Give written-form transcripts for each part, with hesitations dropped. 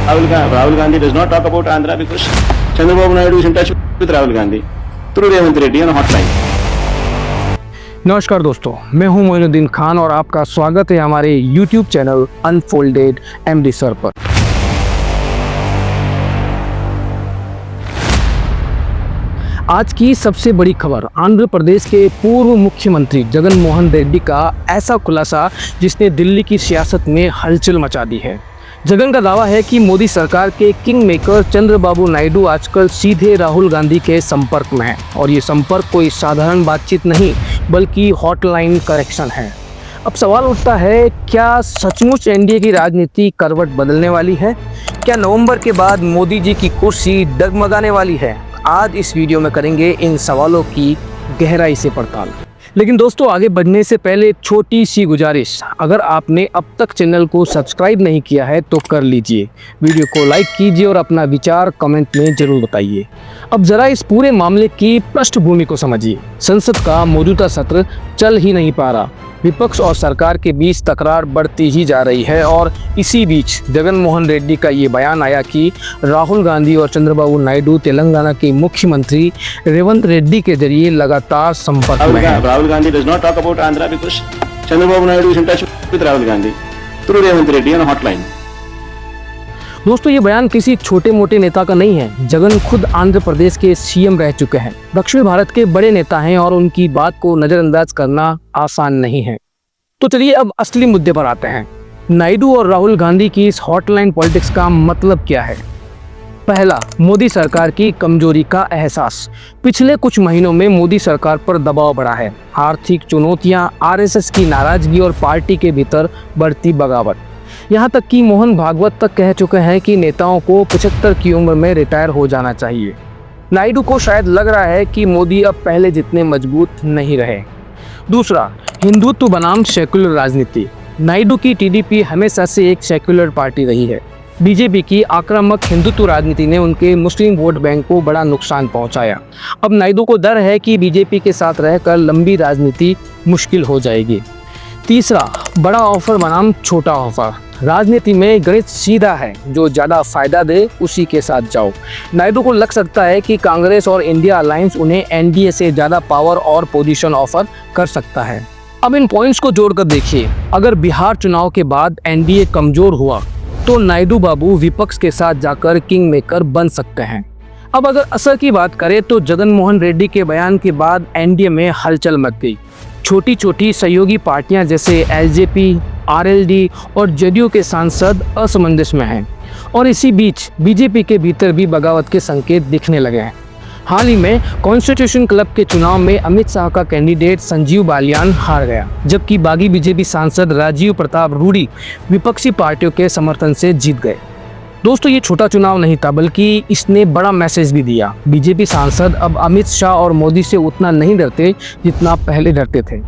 Rahul Gandhi does not talk about Andhra because Chandrababu Naidu is in touch with Rahul Gandhi through Revanth Reddy on a hotline. नमस्कार दोस्तों, मैं हूं मोइनुद्दीन खान और आपका स्वागत है हमारे YouTube channel unfolded MD sir पर। आज की सबसे बड़ी खबर आंध्र प्रदेश के पूर्व मुख्यमंत्री जगन मोहन रेड्डी का ऐसा खुलासा जिसने दिल्ली की सियासत में हलचल मचा दी है। जगन का दावा है कि मोदी सरकार के किंग मेकर चंद्रबाबू नायडू आजकल सीधे राहुल गांधी के संपर्क में हैं और ये संपर्क कोई साधारण बातचीत नहीं बल्कि हॉटलाइन कनेक्शन है। अब सवाल उठता है, क्या सचमुच एनडीए की राजनीति करवट बदलने वाली है? क्या नवंबर के बाद मोदी जी की कुर्सी डगमगाने वाली है? आज इस वीडियो में करेंगे इन सवालों की गहराई से पड़ताल। लेकिन दोस्तों, आगे बढ़ने से पहले एक छोटी सी गुजारिश, अगर आपने अब तक चैनल को सब्सक्राइब नहीं किया है तो कर लीजिए, वीडियो को लाइक कीजिए और अपना विचार कमेंट में जरूर बताइए। अब जरा इस पूरे मामले की पृष्ठभूमि को समझिए। संसद का मौजूदा सत्र चल ही नहीं पा रहा, विपक्ष और सरकार के बीच तकरार बढ़ती ही जा रही है और इसी बीच जगन मोहन रेड्डी का ये बयान आया कि राहुल गांधी और चंद्रबाबू नायडू तेलंगाना के मुख्यमंत्री रेवंत रेड्डी के जरिए लगातार संपर्क में हैं। Rahul Gandhi does not talk about Andhra because Chandrababu Naidu is in touch with Rahul Gandhi through Revanth Reddy on a hotline. दोस्तों, ये बयान किसी छोटे मोटे नेता का नहीं है। जगन खुद आंध्र प्रदेश के सीएम रह चुके हैं, दक्षिण भारत के बड़े नेता हैं और उनकी बात को नजरअंदाज करना आसान नहीं है। तो चलिए अब असली मुद्दे पर आते हैं। नायडू और राहुल गांधी की इस हॉटलाइन पॉलिटिक्स का मतलब क्या है? पहला, मोदी सरकार की कमजोरी का एहसास। पिछले कुछ महीनों में मोदी सरकार पर दबाव बढ़ा है। आर्थिक चुनौतियां, आरएसएस की नाराजगी और पार्टी के भीतर बढ़ती बगावत। यहाँ तक कि मोहन भागवत तक कह चुके हैं कि नेताओं को 75 की उम्र में रिटायर हो जाना चाहिए। नायडू को शायद लग रहा है कि मोदी अब पहले जितने मजबूत नहीं रहे। दूसरा, हिंदुत्व बनाम सेक्युलर राजनीति। नायडू की टीडीपी हमेशा से एक सेक्युलर पार्टी रही है। बीजेपी की आक्रामक हिंदुत्व राजनीति ने उनके मुस्लिम वोट बैंक को बड़ा नुकसान पहुंचाया। अब नायडू को डर है कि बीजेपी के साथ रहकर लंबी राजनीति मुश्किल हो जाएगी। तीसरा, बड़ा ऑफर बनाम छोटा ऑफर। राजनीति में गणित सीधा है, जो ज़्यादा फायदा दे उसी के साथ जाओ। नायडू को लग सकता है कि कांग्रेस और इंडिया अलायंस उन्हें एनडीए से ज़्यादा पावर और पोजीशन ऑफर कर सकता है। अब इन पॉइंट्स को जोड़कर देखिए, अगर बिहार चुनाव के बाद एनडीए कमज़ोर हुआ तो नायडू बाबू विपक्ष के साथ जाकर किंग मेकर बन सकते हैं। अब अगर असर की बात करें तो जगन मोहन रेड्डी के बयान के बाद एनडीए में हलचल मच गई। छोटी छोटी सहयोगी पार्टियां जैसे एलजेपी, आरएलडी और जेडीयू के सांसद असमंजस में हैं और इसी बीच बीजेपी के भीतर भी बगावत के संकेत दिखने लगे हैं। हाल ही में कॉन्स्टिट्यूशन क्लब के चुनाव में अमित शाह का कैंडिडेट संजीव बालियान हार गया, जबकि बागी बीजेपी सांसद राजीव प्रताप रूडी विपक्षी पार्टियों के समर्थन से जीत गए। दोस्तों, ये छोटा चुनाव नहीं था बल्कि इसने बड़ा मैसेज भी दिया। बीजेपी सांसद अब अमित शाह और मोदी से उतना नहीं डरते जितना पहले डरते थे।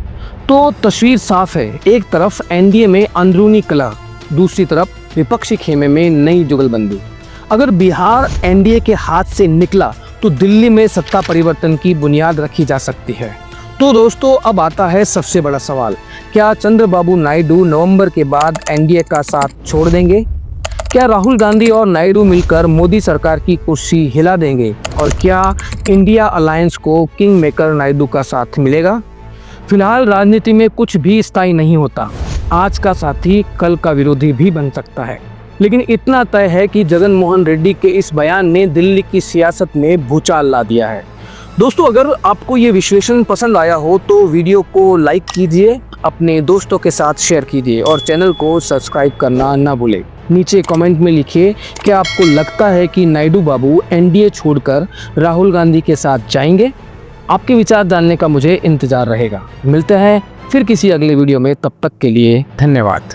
तो तस्वीर साफ है, एक तरफ एनडीए में अंदरूनी कलह, दूसरी तरफ विपक्षी खेमे में नई जुगलबंदी। अगर बिहार एनडीए के हाथ से निकला तो दिल्ली में सत्ता परिवर्तन की बुनियाद रखी जा सकती है। तो दोस्तों, अब आता है सबसे बड़ा सवाल, क्या चंद्रबाबू नायडू नवंबर के बाद एनडीए का साथ छोड़ देंगे? क्या राहुल गांधी और नायडू मिलकर मोदी सरकार की कुर्सी हिला देंगे? और क्या इंडिया अलायंस को किंग मेकर नायडू का साथ मिलेगा? फिलहाल राजनीति में कुछ भी स्थायी नहीं होता। आज का साथी कल का विरोधी भी बन सकता है। लेकिन इतना तय है कि जगन मोहन रेड्डी के इस बयान ने दिल्ली की सियासत में भूचाल ला दिया है। दोस्तों, अगर आपको ये विश्लेषण पसंद आया हो तो वीडियो को लाइक कीजिए, अपने दोस्तों के साथ शेयर कीजिए और चैनल को सब्सक्राइब करना ना भूलें। नीचे कमेंट में लिखिए, क्या आपको लगता है कि नायडू बाबू एनडीए छोड़कर राहुल गांधी के साथ जाएंगे? आपके विचार जानने का मुझे इंतजार रहेगा। मिलते हैं फिर किसी अगले वीडियो में, तब तक के लिए धन्यवाद।